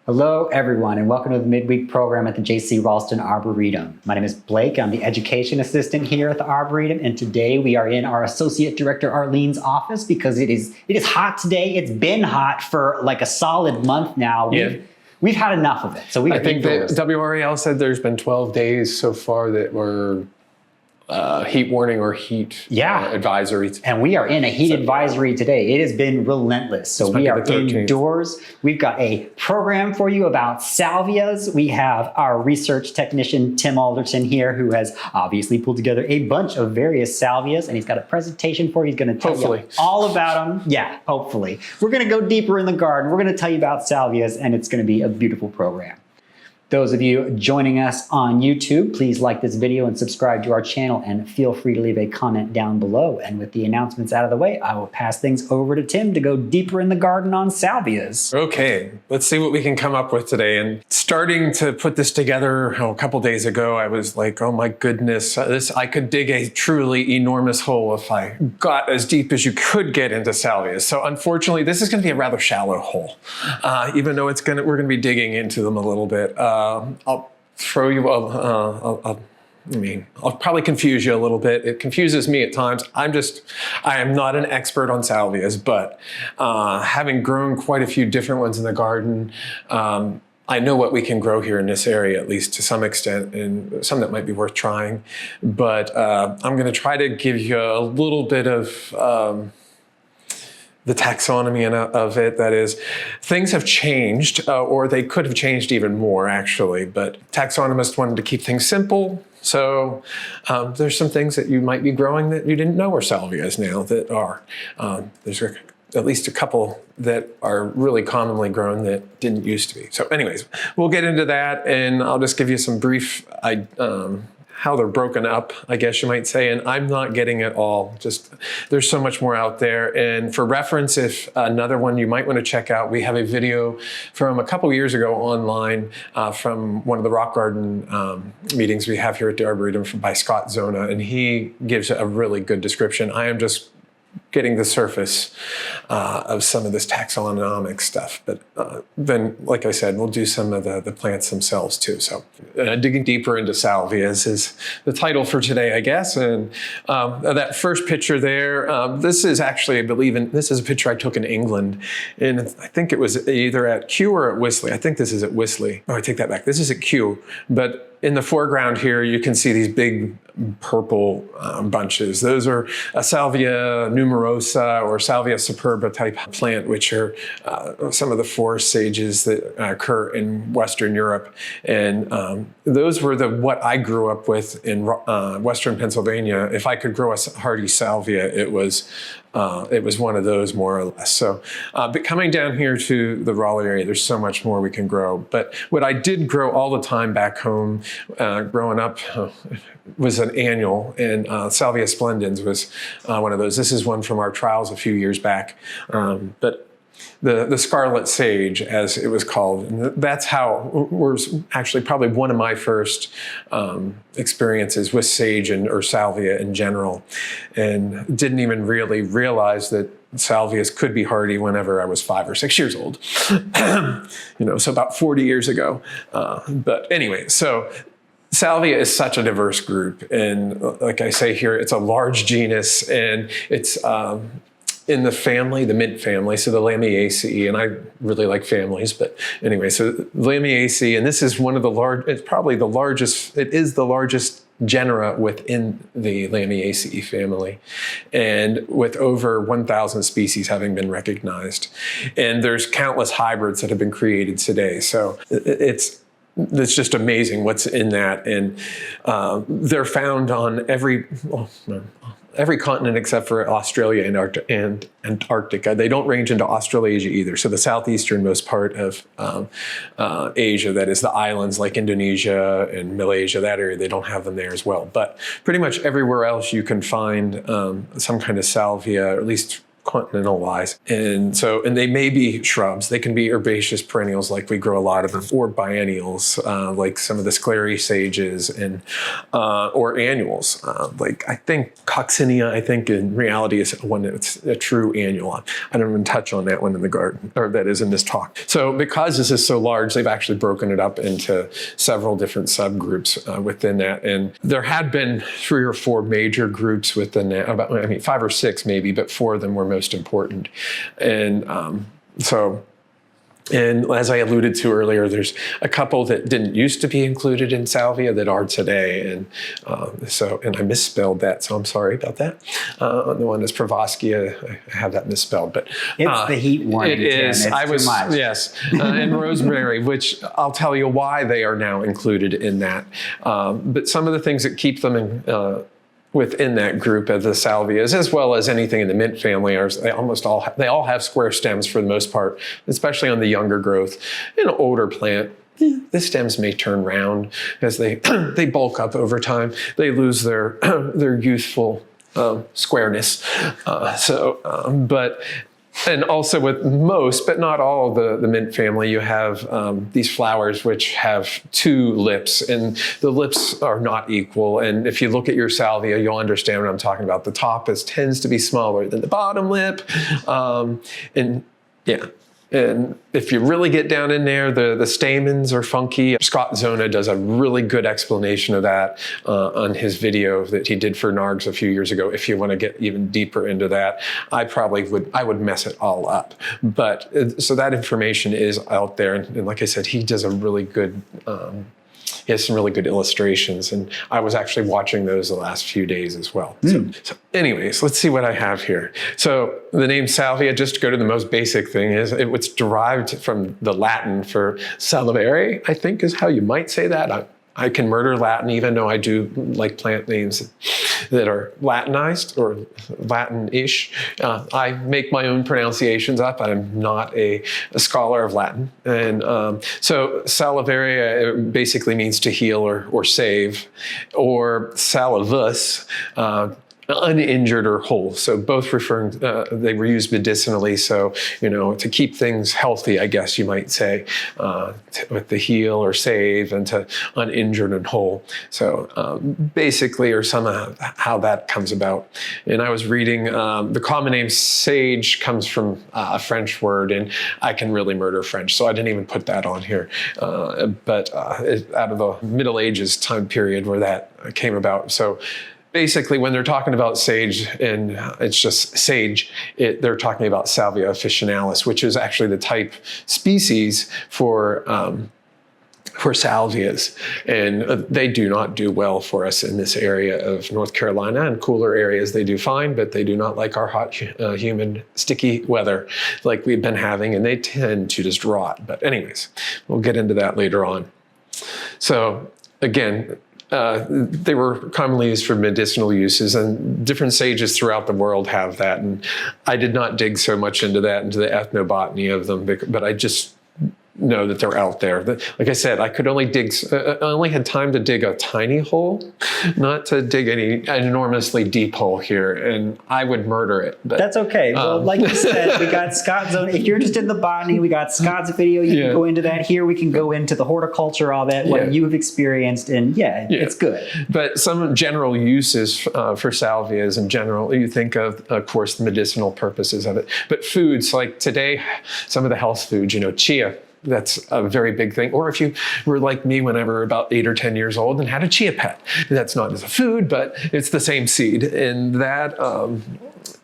Hello, everyone, and welcome to the midweek program at the J.C. Raulston Arboretum. My name is Blake. I'm the education assistant here at the Arboretum, and today we are in our Associate Director Arlene's office because it is hot today. It's been hot for like a solid month now. We've had enough of it, so we. I think that WRAL said there's been 12 days so far that were heat warning or heat advisories. And we are in a heat advisory today. It has been relentless. So we are indoors. We've got a program for you about salvias. We have our research technician, Tim Alderton, here, who has obviously pulled together a bunch of various salvias, and he's got a presentation for you. He's going to tell you all about them. Yeah, hopefully. We're going to go deeper in the garden. We're going to tell you about salvias, and it's going to be a beautiful program. Those of you joining us on YouTube, please like this video and subscribe to our channel, and feel free to leave a comment down below. And with the announcements out of the way, I will pass things over to Tim to go deeper in the garden on salvias. Okay, let's see what we can come up with today. And starting to put this together a couple days ago, I was like, oh my goodness, I could dig a truly enormous hole if I got as deep as you could get into salvias. So unfortunately, this is going to be a rather shallow hole, even though we're going to be digging into them a little bit. I'll throw you, I'll probably confuse you a little bit. It confuses me at times. I am not an expert on salvias, but having grown quite a few different ones in the garden, I know what we can grow here in this area, at least to some extent, and some that might be worth trying. But I'm going to try to give you a little bit of the taxonomy of it. That is, things have changed, or they could have changed even more, actually. But taxonomists wanted to keep things simple. So there's some things that you might be growing that you didn't know are salvias now that are. There's at least a couple that are really commonly grown that didn't used to be. So anyways, we'll get into that, and I'll just give you some brief how they're broken up, I guess you might say, and I'm not getting it all. Just there's so much more out there. And for reference, if another one you might want to check out, we have a video from a couple years ago online from one of the rock garden meetings we have here at the Arboretum by Scott Zona, and he gives a really good description. I am just getting the surface of some of this taxonomic stuff. But then, like I said, we'll do some of the plants themselves too. So digging deeper into salvias is the title for today, I guess. And that first picture there, this is actually, this is a picture I took in England. And I think it was either at Kew or at Wisley. I think this is at Wisley. Oh, I take that back. This is at Kew. But in the foreground here, you can see these big purple bunches. Those are a Salvia numerosa or Salvia superba type plant, which are some of the forest sages that occur in Western Europe. And those were what I grew up with in Western Pennsylvania. If I could grow a hardy salvia, it was one of those, more or less. So, but coming down here to the Raleigh area, there's so much more we can grow. But what I did grow all the time back home, growing up, was an annual, and Salvia splendens was one of those. This is one from our trials a few years back. But the scarlet sage, as it was called, and that's how was actually probably one of my first experiences with sage or salvia in general, and didn't even really realize that salvias could be hardy whenever I was 5 or 6 years old. So about 40 years ago. But anyway, so salvia is such a diverse group, and like I say here, it's a large genus, and it's in the family, the mint family, so the Lamiaceae, and I really like families, but anyway, so Lamiaceae, and this is one of the it's probably the largest, it is the largest genera within the Lamiaceae family, and with over 1,000 species having been recognized. And there's countless hybrids that have been created today, so it's just amazing what's in that. And they're found on every continent except for Australia and Antarctica. They don't range into Australasia either. So the southeasternmost part of Asia, that is the islands like Indonesia and Malaysia, that area, they don't have them there as well. But pretty much everywhere else you can find some kind of salvia, or at least continental-wise. And they may be shrubs. They can be herbaceous perennials, like we grow a lot of them, or biennials, like some of the sclery sages, and or annuals. Like I think coccinea, in reality is one that's a true annual. I don't even touch on that one in the garden, or that is in this talk. So because this is so large, they've actually broken it up into several different subgroups within that. And there had been 3 or 4 major groups within that, 5 or 6 maybe, but 4 of them were most important. And and as I alluded to earlier, there's a couple that didn't used to be included in Salvia that are today. And and I misspelled that, so I'm sorry about that. The one is Provoschia. I have that misspelled, but it's the heat one. It is. It's too much. Yes, and rosemary, which I'll tell you why they are now included in that. But some of the things that keep them in within that group of the salvias, as well as anything in the mint family, they all have square stems for the most part, especially on the younger growth. In an older plant, the stems may turn round as they they bulk up over time. They lose their youthful squareness. And also with most, but not all, the mint family, you have these flowers which have 2 lips, and the lips are not equal. And if you look at your salvia, you'll understand what I'm talking about. The top tends to be smaller than the bottom lip. And if you really get down in there, the stamens are funky. Scott Zona does a really good explanation of that on his video that he did for Nargs a few years ago. If you want to get even deeper into that, I would mess it all up. But so that information is out there. And like I said, he does a really good, he has some really good illustrations, and I was actually watching those the last few days as well. So anyways, let's see what I have here. So the name Salvia, just to go to the most basic thing, it's derived from the Latin for salivare, I think is how you might say that. I can murder Latin, even though I do like plant names that are Latinized or Latin-ish. I make my own pronunciations up. I'm not a scholar of Latin. And so salivare basically means to heal or save, or salivus, uninjured or whole. So both referring, they were used medicinally. So, to keep things healthy, I guess you might say, with the heal or save, and to uninjured and whole. So basically, or somehow how that comes about. And I was reading, the common name sage comes from a French word, and I can really murder French, so I didn't even put that on here. But out of the Middle Ages time period where that came about. So basically, when they're talking about sage, and it's just sage, they're talking about Salvia officinalis, which is actually the type species for salvias. And they do not do well for us in this area of North Carolina. And cooler areas, they do fine, but they do not like our hot, humid, sticky weather like we've been having, and they tend to just rot. But anyways, we'll get into that later on. So again, they were commonly used for medicinal uses, and different sages throughout the world have that. And I did not dig so much into the ethnobotany of them, but I just know that they're out there. Like I said, I only had time to dig a tiny hole, not to dig an enormously deep hole here, and I would murder it. But, that's okay. Well, like you said, we got Scott's own. If you're interested in the botany, we got Scott's video. You can go into that. Here we can go into the horticulture of it, what you've experienced, and it's good. But some general uses for salvias in general, you think of course, the medicinal purposes of it. But foods, like today, some of the health foods, chia, that's a very big thing. Or if you were like me when I was about 8 or 10 years old and had a chia pet, that's not as a food, but it's the same seed. And that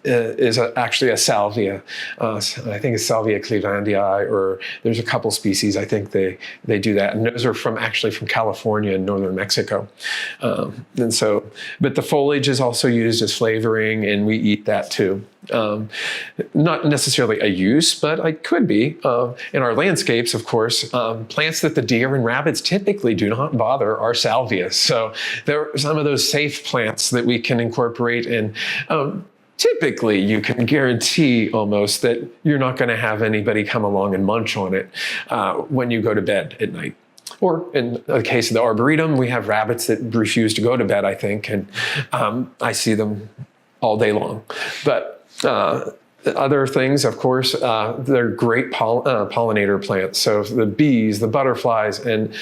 is actually a salvia. I think it's Salvia clevelandii, or there's a couple species. I think they do that. And those are actually from California and northern Mexico. But the foliage is also used as flavoring, and we eat that too. Not necessarily a use, but it could be. In our landscapes, of course, plants that the deer and rabbits typically do not bother are salvias. So there are some of those safe plants that we can incorporate in. Typically, you can guarantee almost that you're not going to have anybody come along and munch on it when you go to bed at night. Or in the case of the Arboretum, we have rabbits that refuse to go to bed, I think, and I see them all day long. But Other things, of course, they're great pollinator plants. So the bees, the butterflies, and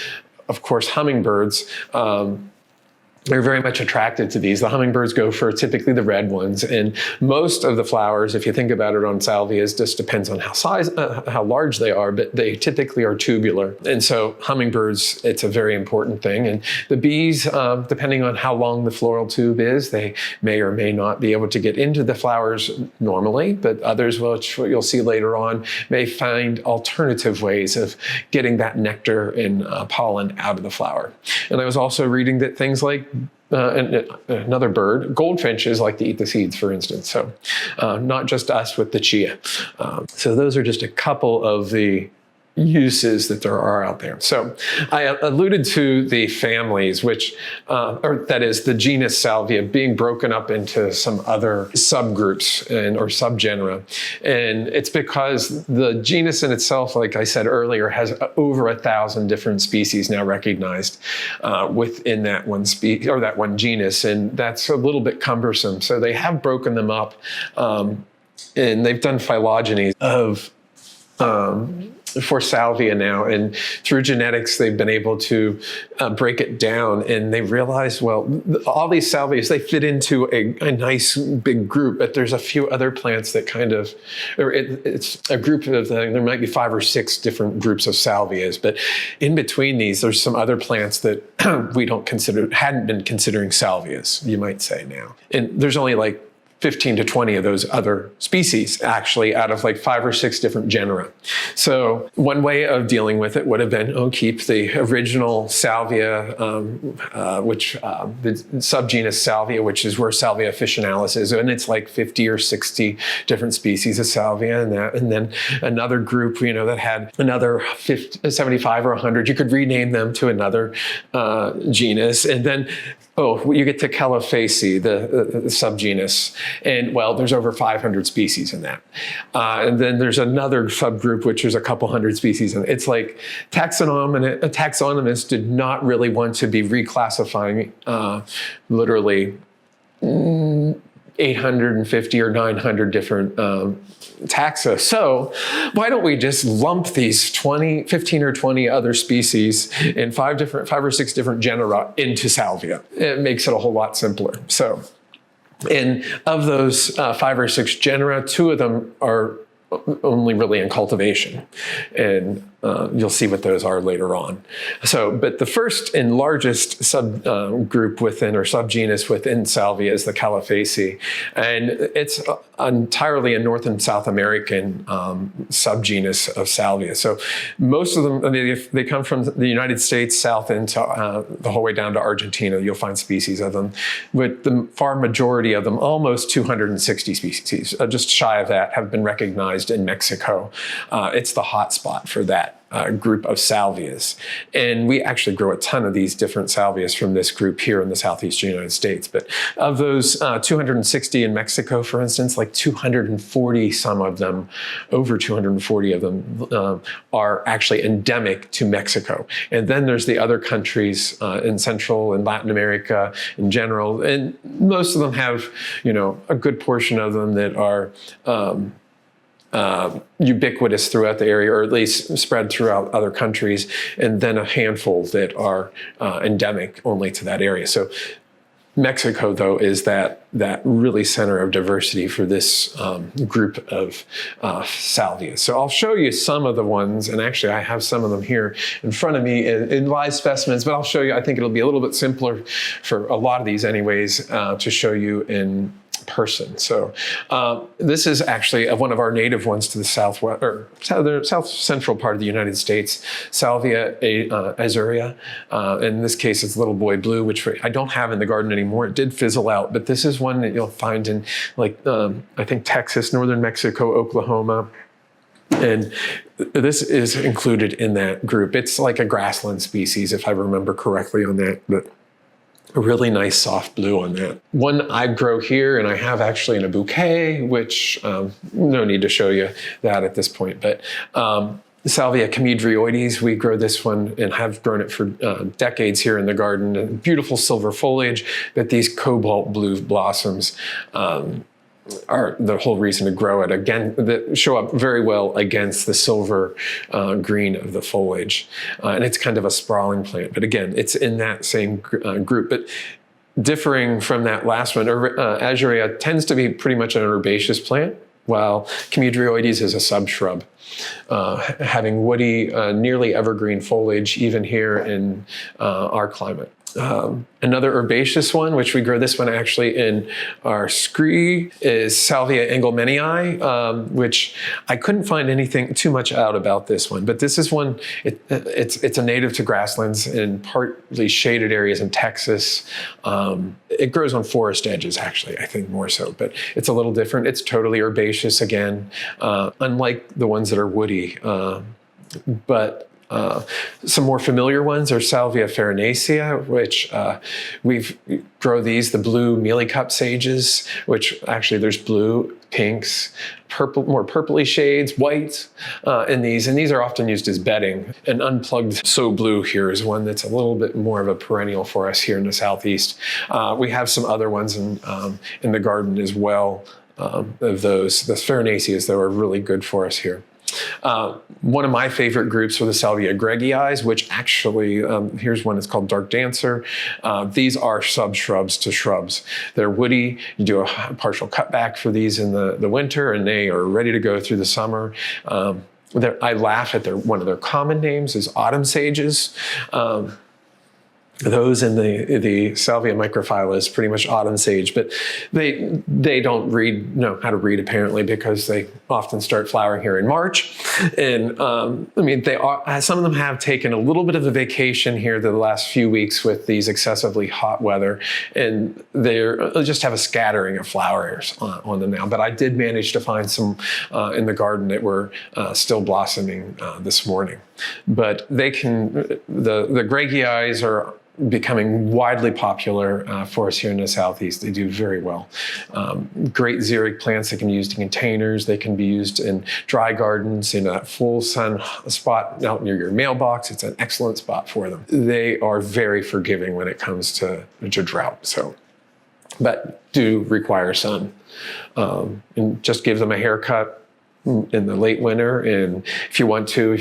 of course, hummingbirds, they're very much attracted to these. The hummingbirds go for typically the red ones, and most of the flowers, if you think about it on salvias, just depends on how large they are, but they typically are tubular. And so hummingbirds, it's a very important thing. And the bees, depending on how long the floral tube is, they may or may not be able to get into the flowers normally, but others, which you'll see later on, may find alternative ways of getting that nectar and pollen out of the flower. And I was also reading that things like another bird, goldfinches like to eat the seeds, for instance. So not just us with the chia. So those are just a couple of the uses that there are out there. So I alluded to the families, which, or that is the genus Salvia being broken up into some other subgroups or subgenera. And it's because the genus in itself, like I said earlier, has over 1,000 different species now recognized within that one species or that one genus. And that's a little bit cumbersome. So they have broken them up and they've done phylogeny of for Salvia now, and through genetics they've been able to break it down, and they realized, well, all these salvias, they fit into a nice big group, but there's a few other plants that kind of, or it's a group of, there might be 5 or 6 different groups of salvias, but in between these there's some other plants that we hadn't been considering salvias, you might say now. And there's only like 15 to 20 of those other species, actually, out of like 5 or 6 different genera. So one way of dealing with it would have been, keep the original Salvia, the subgenus Salvia, which is where Salvia officinalis is, and it's like 50 or 60 different species of Salvia, and then another group, that had another 75 or 100. You could rename them to another genus, and then you get to Califaceae, the subgenus. And well, there's over 500 species in that. And then there's another subgroup, which is a couple hundred species. And it's like taxonomists did not really want to be reclassifying literally 850 or 900 different taxa. So why don't we just lump these 15 or 20 other species in 5 or 6 different genera into Salvia? It makes it a whole lot simpler. So, and of those 5 or 6 genera, 2 of them are only really in cultivation. And you'll see what those are later on. So, but the first and largest subgroup within, or subgenus within Salvia, is the Califaceae. And it's entirely a North and South American subgenus of Salvia. So most of them, they come from the United States south into the whole way down to Argentina. You'll find species of them. With the far majority of them, almost 260 species, just shy of that, have been recognized in Mexico. It's the hot spot for that group of salvias. And we actually grow a ton of these different salvias from this group here in the southeast United States. But of those 260 in Mexico, for instance, like 240, some of them, over 240 of them are actually endemic to Mexico. And then there's the other countries in Central and Latin America in general. And most of them have, a good portion of them that are ubiquitous throughout the area, or at least spread throughout other countries, and then a handful that are endemic only to that area. So Mexico, though, is that really center of diversity for this group of salvia. So I'll show you some of the ones, and actually I have some of them here in front of me in live specimens, but I'll show you, I think it'll be a little bit simpler for a lot of these anyways, to show you in person. So this is actually one of our native ones to the southwest, or the south central part of the United States, Salvia azurea. In this case, it's little boy blue, which I don't have in the garden anymore. It did fizzle out, but this is one that you'll find in I think Texas, northern Mexico, Oklahoma. And this is included in that group. It's like a grassland species, if I remember correctly on that, but a really nice soft blue on that. One I grow here, and I have actually in a bouquet, which no need to show you that at this point, but Salvia chimedrioides, we grow this one and have grown it for decades here in the garden. Beautiful silver foliage, but these cobalt blue blossoms are the whole reason to grow it. Again, that show up very well against the silver green of the foliage. And it's kind of a sprawling plant. But again, it's in that same group. But differing from that last one, Azurea tends to be pretty much an herbaceous plant, while Comedrioides is a subshrub, having woody, nearly evergreen foliage, even here in our climate. Another herbaceous one, which we grow this one actually in our scree, is Salvia engelmannii, which I couldn't find anything too much out about this one. But this is one, it's a native to grasslands in partly shaded areas in Texas. It grows on forest edges, actually, I think more so. But it's a little different. It's totally herbaceous again, unlike the ones that are woody. Some more familiar ones are Salvia farinacea, which we grow these, the blue mealycup sages, which actually there's blue, pinks, purple, more purpley shades, white in these. And these are often used as bedding. And unplugged So Blue here is one that's a little bit more of a perennial for us here in the Southeast. We have some other ones in the garden as well of those. The farinaceas, though, are really good for us here. One of my favorite groups are the Salvia gregii, which actually, here's one that's called Dark Dancer. These are subshrubs to shrubs. They're woody. You do a partial cutback for these in the winter, and they are ready to go through the summer. I laugh at one of their common names is autumn sages. Those in the Salvia microphylla is pretty much autumn sage, but they don't know how to read apparently, because they often start flowering here in March. And I mean, some of them have taken a little bit of a vacation here the last few weeks with these excessively hot weather, and they just have a scattering of flowers on them now. But I did manage to find some in the garden that were still blossoming this morning. But the gregii are becoming widely popular for us here in the Southeast. They do very well. Great xeric plants that can be used in containers. They can be used in dry gardens, in a full sun spot out near your mailbox. It's an excellent spot for them. They are very forgiving when it comes to drought. But do require sun. And just give them a haircut in the late winter, and if you want to,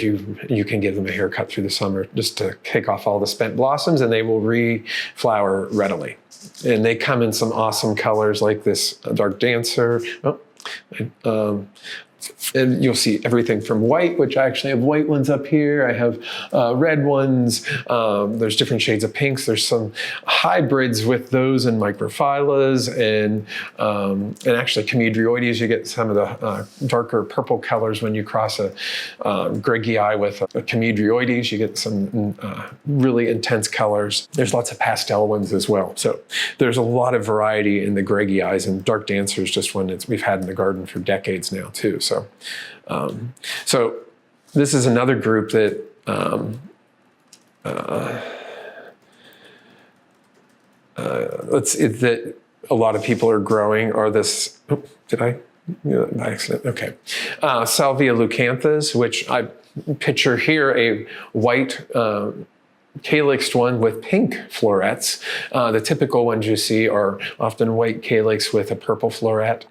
you can give them a haircut through the summer just to kick off all the spent blossoms, and they will reflower readily. And they come in some awesome colors like this Dark Dancer. And you'll see everything from white, which I actually have white ones up here. I have red ones. There's different shades of pinks. There's some hybrids with those in microphyllas, and actually Comedrioides. You get some of the darker purple colors when you cross a gregii with a Comedrioides. You get some really intense colors. There's lots of pastel ones as well. So there's a lot of variety in the gregis, and Dark Dancer is just one that we've had in the garden for decades now too. So this is another group that that a lot of people are growing. Are this? Oh, did I? Yeah, by accident. Okay. Salvia leucanthus, which I picture here a white calyxed one with pink florets. The typical ones you see are often white calyx with a purple floret,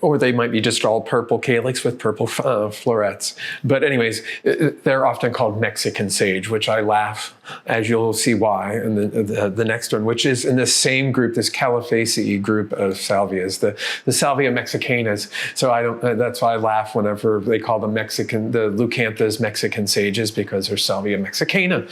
or they might be just all purple calyx with purple florets. But anyways, they're often called Mexican sage, which I laugh, as you'll see why, and the next one, which is in this same group, this Califaceae group of salvias, the Salvia mexicanas. So that's why I laugh whenever they call the leucanthus Mexican sages, because they're Salvia mexicana,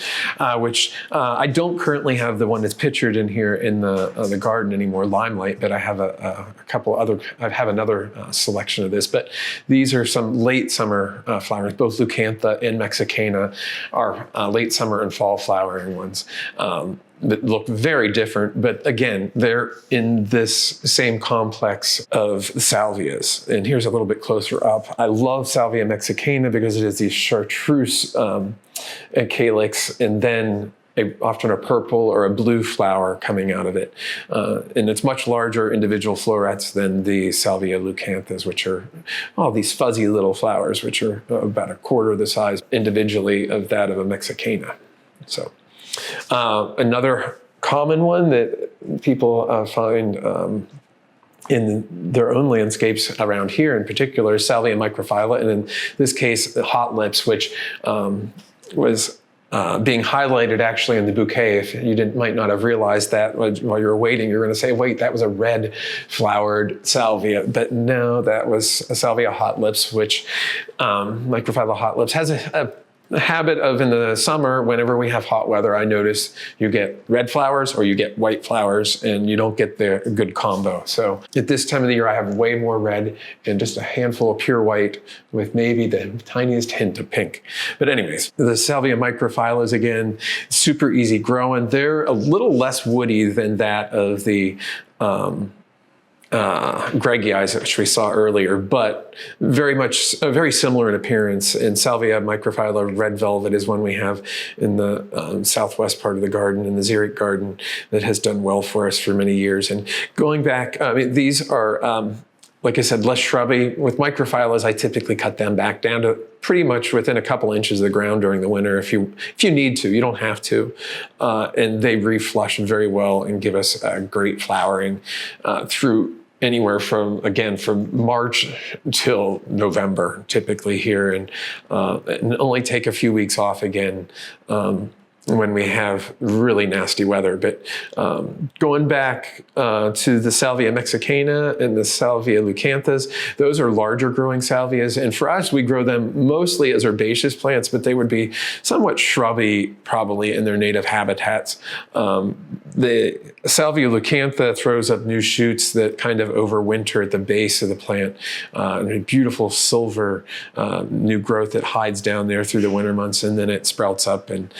which I don't currently have the one that's pictured in here in the garden anymore, Limelight, but I have I have another selection of this. But these are some late summer flowers. Both Leucantha and Mexicana are late summer and fall flowering ones that look very different. But again, they're in this same complex of salvias. And here's a little bit closer up. I love Salvia mexicana because it has these chartreuse calyx, and then often a purple or a blue flower coming out of it. And it's much larger individual florets than the Salvia leucanthus, which are all these fuzzy little flowers, which are about a quarter the size individually of that of a Mexicana. So another common one that people find in their own landscapes around here in particular, Salvia microphylla, and in this case, the hot lips, which was being highlighted actually in the bouquet. If you might not have realized that while you were waiting, you're going to say, wait, that was a red flowered salvia. But no, that was a Salvia hot lips, which microphylla hot lips has a habit of, in the summer, whenever we have hot weather, I notice you get red flowers or you get white flowers, and you don't get the good combo. So at this time of the year, I have way more red and just a handful of pure white with maybe the tiniest hint of pink. But anyways, the Salvia microphyllas, again, super easy growing. They're a little less woody than that of the Gregii, which we saw earlier, but very similar in appearance. In Salvia microphylla, red velvet is one we have in the southwest part of the garden, in the xeric garden, that has done well for us for many years. And going back, I mean, these are, like I said, less shrubby. With microphyllas, I typically cut them back down to pretty much within a couple inches of the ground during the winter if you need to. You don't have to. And they reflush very well and give us great flowering through anywhere from March till November, typically here, and only take a few weeks off again when we have really nasty weather. But going back to the Salvia mexicana and the Salvia leucanthus, those are larger growing salvias. And for us, we grow them mostly as herbaceous plants, but they would be somewhat shrubby probably in their native habitats. The Salvia leucantha throws up new shoots that kind of overwinter at the base of the plant, and a beautiful silver new growth that hides down there through the winter months, and then it sprouts up and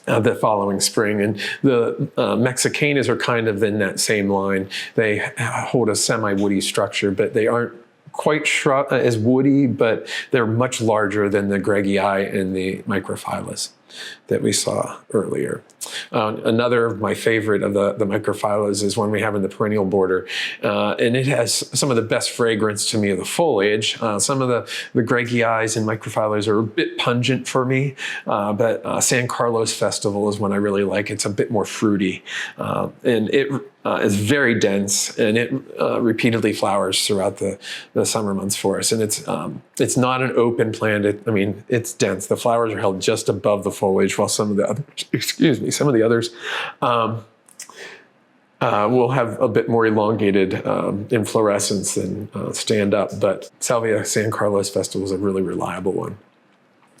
the following spring. And the Mexicanas are kind of in that same line. They hold a semi-woody structure, but they aren't quite as woody, but they're much larger than the Gregii and the microphyllas that we saw earlier. Another of my favorite of the microphyllas is one we have in the perennial border, and it has some of the best fragrance to me of the foliage. Some of the Gregiis and microphyllas are a bit pungent for me, but San Carlos Festival is one I really like. It's a bit more fruity, and it is very dense, and it repeatedly flowers throughout the summer months for us. And it's not an open plant. It's dense. The flowers are held just above the foliage, while some of the others will have a bit more elongated inflorescence than stand up. But Salvia San Carlos Festival is a really reliable one.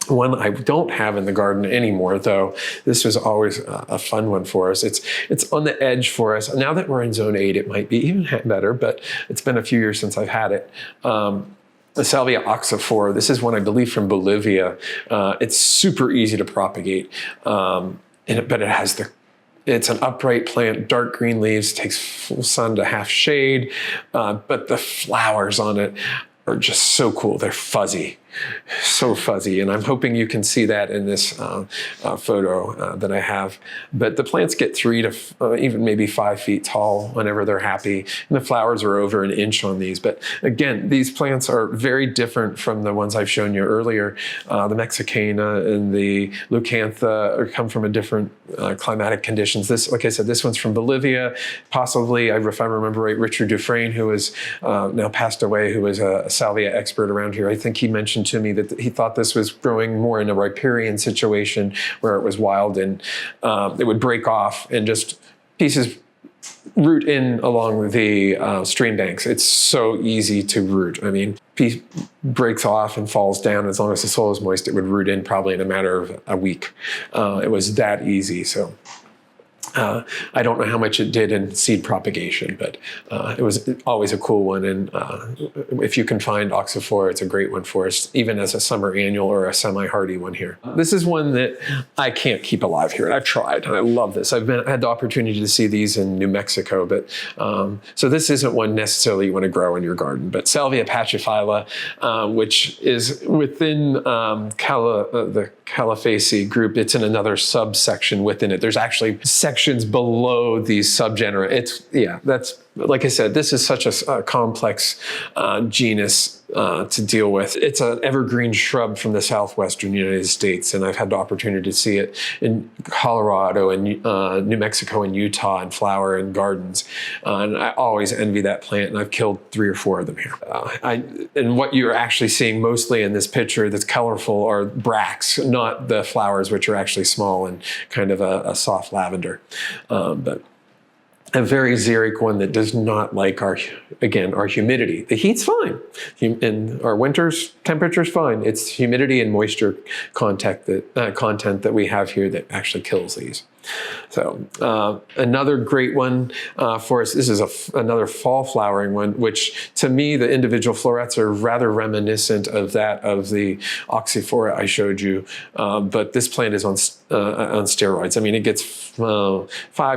One I don't have in the garden anymore, though. This was always a fun one for us. It's on the edge for us. Now that we're in zone 8, it might be even better, but it's been a few years since I've had it. The Salvia oxyphora. This is one I believe from Bolivia. It's super easy to propagate, but it's an upright plant, dark green leaves, takes full sun to half shade, but the flowers on it are just so cool. They're fuzzy. So fuzzy, and I'm hoping you can see that in this photo that I have. But the plants get 3 to even maybe 5 feet tall whenever they're happy, and the flowers are over an inch on these. But again, these plants are very different from the ones I've shown you earlier. The Mexicana and the Leucantha come from a different climatic conditions. This, like I said, this one's from Bolivia, possibly, if I remember right, Richard Dufresne, who is now passed away, who was a salvia expert around here. I think he mentioned to me that he thought this was growing more in a riparian situation where it was wild, and it would break off and just pieces root in along the stream banks. It's so easy to root. I mean, piece breaks off and falls down. As long as the soil is moist, it would root in probably in a matter of a week. It was that easy. So I don't know how much it did in seed propagation, but it was always a cool one. And if you can find oxyphora, it's a great one for us, even as a summer annual or a semi-hardy one here. This is one that I can't keep alive here, and I've tried, and I love this. I've had the opportunity to see these in New Mexico, but so this isn't one necessarily you want to grow in your garden. But Salvia pachyphylla, which is within the Califaceae group, it's in another subsection within it. There's actually sections below these subgenera. That's like I said, this is such a complex genus to deal with. It's an evergreen shrub from the southwestern United States, and I've had the opportunity to see it in Colorado and New Mexico and Utah and flower in gardens. And I always envy that plant, and I've killed 3 or 4 of them here. And what you're actually seeing mostly in this picture that's colorful are bracts, not the flowers, which are actually small and kind of a soft lavender. But a very xeric one that does not like our humidity. The heat's fine. And our winter's temperature's fine. It's humidity and moisture content that we have here that actually kills these. So another great one for us, this is another fall flowering one, which to me, the individual florets are rather reminiscent of that of the Oxyphora I showed you. But this plant is on steroids. I mean, it gets 5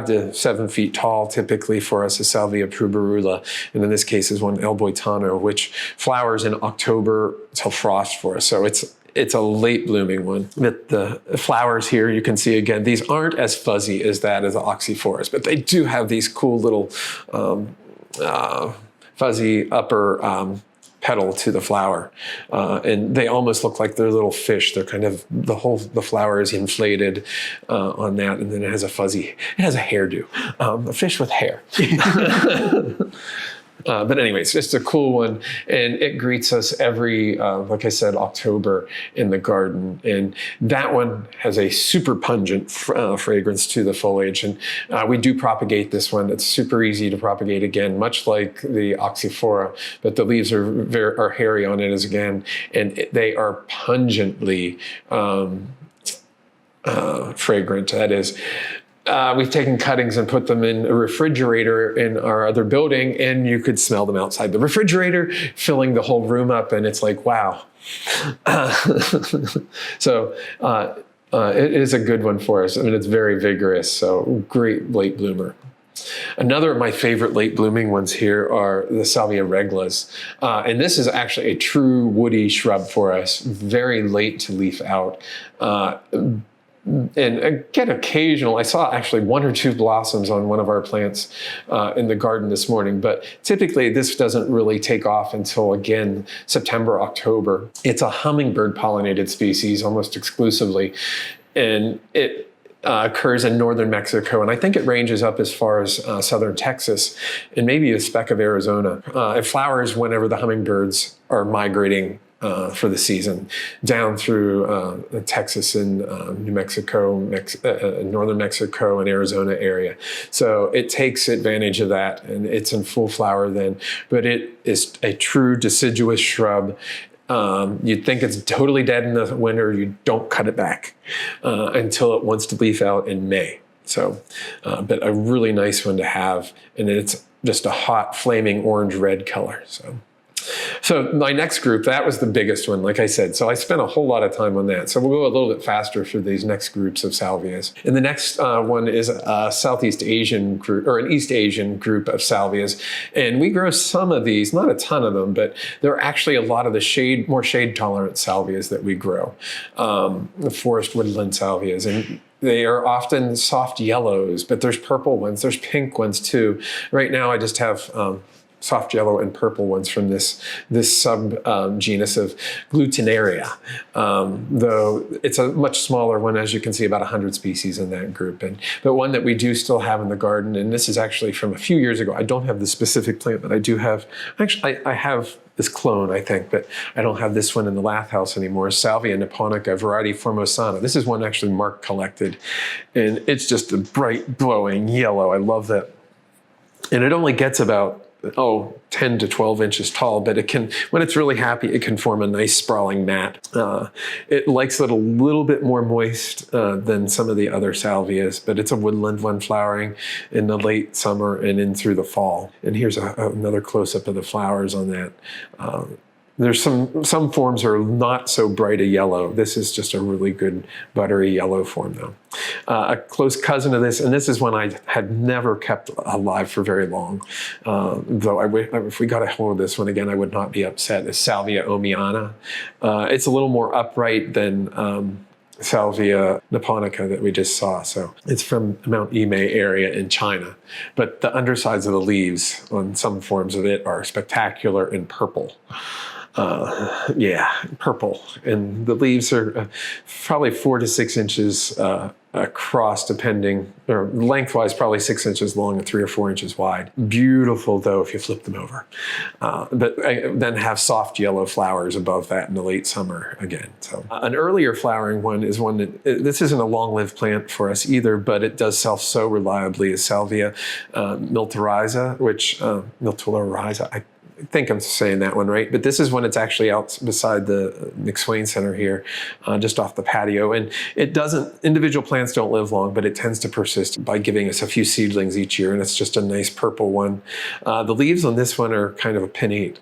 to 7 feet tall typically for us, a Salvia pruberula. And in this case is one El Boitano, which flowers in October till frost for us. So it's a late blooming one. The flowers here, you can see again, these aren't as fuzzy as that as the Oxyphoras, but they do have these cool little fuzzy upper petal to the flower. And they almost look like they're little fish. They're kind of, the flower is inflated on that, and then it has a hairdo, a fish with hair. But anyways, just a cool one. And it greets us every, like I said, October in the garden. And that one has a super pungent fragrance to the foliage. And we do propagate this one. It's super easy to propagate again, much like the Oxyphora, but the leaves are hairy on it as again. And they are pungently fragrant. That is, we've taken cuttings and put them in a refrigerator in our other building, and you could smell them outside the refrigerator, filling the whole room up, and it's like, wow. So it is a good one for us. I mean, it's very vigorous, so great late bloomer. Another of my favorite late blooming ones here are the Salvia reglas. And this is actually a true woody shrub for us, very late to leaf out. And again, I saw actually 1 or 2 blossoms on one of our plants in the garden this morning, but typically this doesn't really take off until, again, September, October. It's a hummingbird pollinated species almost exclusively, and it occurs in northern Mexico, and I think it ranges up as far as southern Texas and maybe a speck of Arizona. It flowers whenever the hummingbirds are migrating for the season, down through Texas and New Mexico, northern Mexico and Arizona area. So it takes advantage of that, and it's in full flower then. But it is a true deciduous shrub. You'd think it's totally dead in the winter. You don't cut it back until it wants to leaf out in May. So, but a really nice one to have, and it's just a hot, flaming orange-red color. So my next group, that was the biggest one, like I said. So I spent a whole lot of time on that. So we'll go a little bit faster for these next groups of salvias. And the next one is a Southeast Asian group, or an East Asian group of salvias. And we grow some of these, not a ton of them, but there are actually a lot of the more shade tolerant salvias that we grow. The forest woodland salvias. And they are often soft yellows, but there's purple ones, there's pink ones too. Right now I just have soft yellow and purple ones from this sub genus of Glutinaria, though it's a much smaller one, as you can see, about 100 species in that group. But one that we do still have in the garden, and this is actually from a few years ago. I don't have the specific plant, but I do have, actually I have this clone, I think, but I don't have this one in the lath house anymore. Salvia niponica, variety Formosana. This is one actually Mark collected, and it's just a bright glowing yellow. I love that. And it only gets about 10 to 12 inches tall, but it can, when it's really happy, it can form a nice sprawling mat. It likes it a little bit more moist than some of the other salvias, but it's a woodland one flowering in the late summer and in through the fall. And here's another close-up of the flowers on that. There's some forms are not so bright a yellow. This is just a really good buttery yellow form though. A close cousin of this, and this is one I had never kept alive for very long, though if we got a hold of this one again, I would not be upset, is Salvia omiana. It's a little more upright than Salvia niponica that we just saw. So it's from Mount Imei area in China. But the undersides of the leaves on some forms of it are spectacular and purple. Purple. And the leaves are probably 4 to 6 inches across, depending, or lengthwise probably 6 inches long and 3 or 4 inches wide. Beautiful though if you flip them over. But then have soft yellow flowers above that in the late summer again. So an earlier flowering one is one that, this isn't a long-lived plant for us either, but it does self-sow reliably, is Salvia militariza, I think I'm saying that one right, but this is when it's actually out beside the McSwain Center here, just off the patio. And individual plants don't live long, but it tends to persist by giving us a few seedlings each year, and it's just a nice purple one. The leaves on this one are kind of a pinnate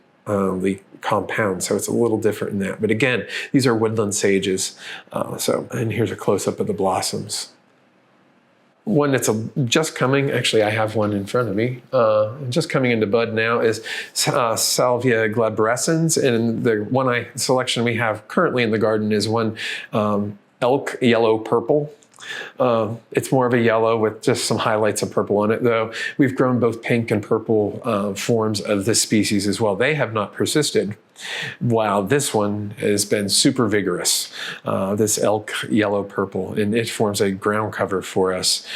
compound, so it's a little different in that. But again, these are woodland sages. And here's a close-up of the blossoms. One that's just coming, actually I have one in front of me, just coming into bud now, is Salvia glabrescens. And the selection we have currently in the garden is one elk yellow purple. It's more of a yellow with just some highlights of purple on it, though we've grown both pink and purple forms of this species as well. They have not persisted, while this one has been super vigorous, this elk yellow purple, and it forms a ground cover for us,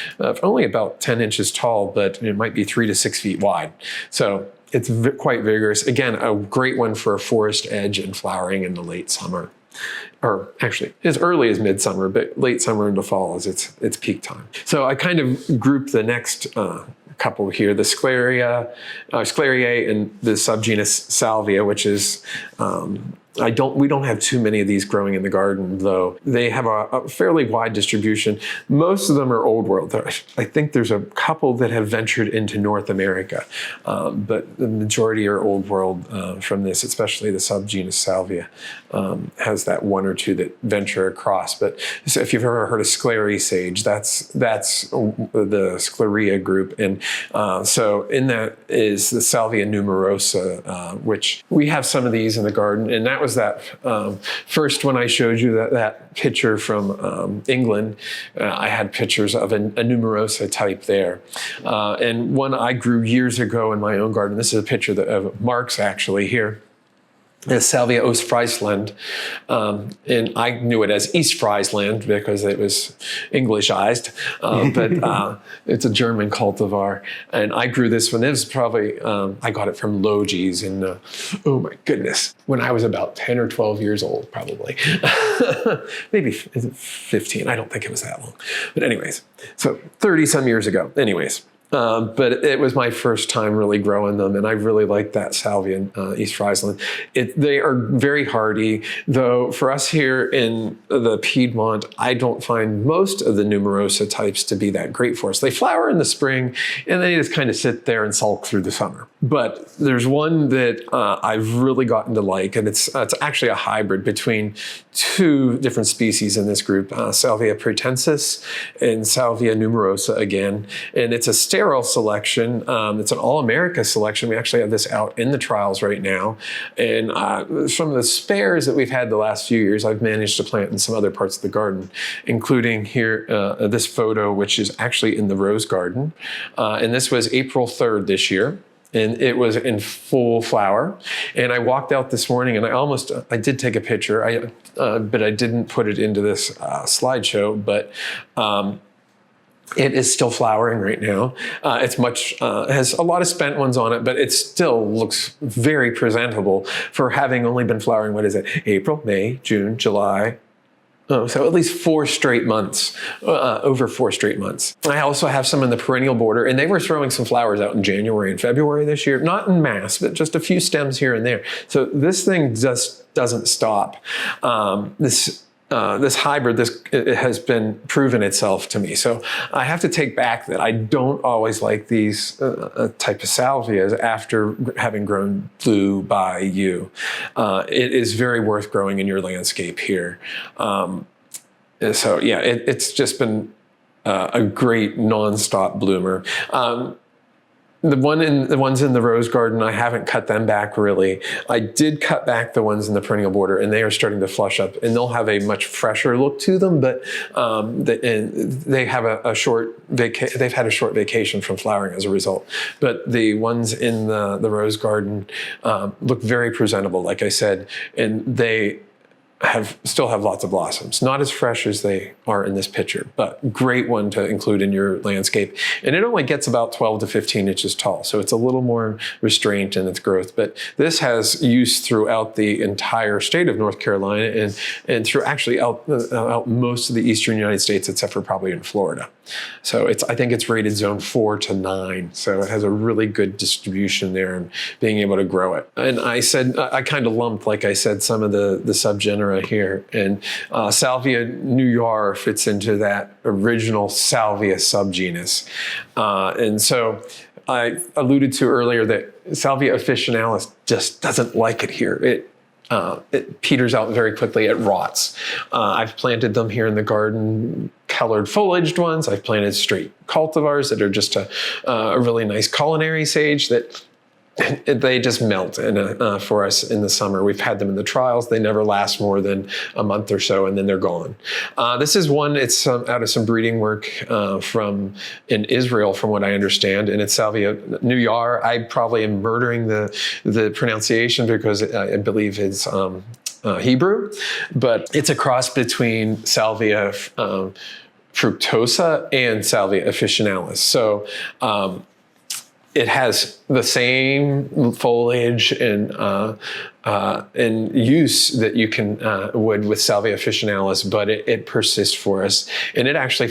only about 10 inches tall, but it might be 3 to 6 feet wide. So it's quite vigorous. Again, a great one for a forest edge and flowering in the late summer. Or actually, as early as midsummer, but late summer into fall is its peak time. So I kind of grouped the next couple here, the Scleriae and the subgenus Salvia, which is, we don't have too many of these growing in the garden, though. They have a fairly wide distribution. Most of them are old world. I think there's a couple that have ventured into North America, but the majority are old world from this, especially the subgenus Salvia has that one or two that venture across. But so if you've ever heard of Scleriae sage, that's the Scleria group. And so in that is the Salvia numerosa, which we have some of these in the garden. And that was that first one I showed you, that picture from England. I had pictures of a numerosa type there. And one I grew years ago in my own garden. This is a picture of Mark's actually here. Is Salvia Ostfriesland, and I knew it as East Friesland because it was Englishized, but it's a German cultivar, and I grew this one. It was probably, I got it from Logis, and oh my goodness, when I was about 10 or 12 years old, probably. Maybe 15, I don't think it was that long. But anyways, so 30 some years ago, anyways. But it was my first time really growing them, and I really like that Salvia East Friesland. They are very hardy, though for us here in the Piedmont, I don't find most of the numerosa types to be that great for us. They flower in the spring, and they just kind of sit there and sulk through the summer. But there's one that I've really gotten to like, and it's actually a hybrid between two different species in this group, Salvia pratensis and Salvia numerosa again, and it's a sterile selection. It's an all-America selection. We actually have this out in the trials right now. And from the spares that we've had the last few years, I've managed to plant in some other parts of the garden, including here, this photo, which is actually in the rose garden. And this was April 3rd this year. And it was in full flower. And I walked out this morning and I did take a picture, but I didn't put it into this slideshow, but it is still flowering right now. It's has a lot of spent ones on it, but it still looks very presentable for having only been flowering, what is it, April, May, June, July. Oh, so at least 4 straight months, over 4 straight months. I also have some in the perennial border, and they were throwing some flowers out in January and February this year, not in mass, but just a few stems here and there. So this thing just doesn't stop. This hybrid, it has been proven itself to me. So I have to take back that I don't always like these type of salvias after having grown blue by you. It is very worth growing in your landscape here. So yeah, it's just been a great nonstop bloomer. The ones in the rose garden, I haven't cut them back really. I did cut back the ones in the perennial border, and they are starting to flush up, and they'll have a much fresher look to them. But they have they've had a short vacation from flowering as a result. But the ones in the rose garden look very presentable, like I said, and they still have lots of blossoms. Not as fresh as they are in this picture, but great one to include in your landscape. And it only gets about 12 to 15 inches tall, so it's a little more restrained in its growth. But this has use throughout the entire state of North Carolina and through actually out most of the eastern United States, except for probably in Florida. So I think it's rated zone 4 to 9. So it has a really good distribution there and being able to grow it. And I said, I kind of lumped, like I said, some of the subgenera here. And Salvia nuyara fits into that original Salvia subgenus. And so I alluded to earlier that Salvia officinalis just doesn't like it here. It peters out very quickly. It rots. I've planted them here in the garden, colored foliaged ones. I've planted straight cultivars that are just a really nice culinary sage that they just melt for us in the summer. We've had them in the trials. They never last more than a month or so, and then they're gone. This is one, it's out of some breeding work in Israel, from what I understand, and it's Salvia nuyara. I probably am murdering the pronunciation because I believe it's Hebrew, but it's a cross between Salvia fructosa and Salvia officinalis. So it has the same foliage and use that you would with Salvia officinalis, but it persists for us, and it actually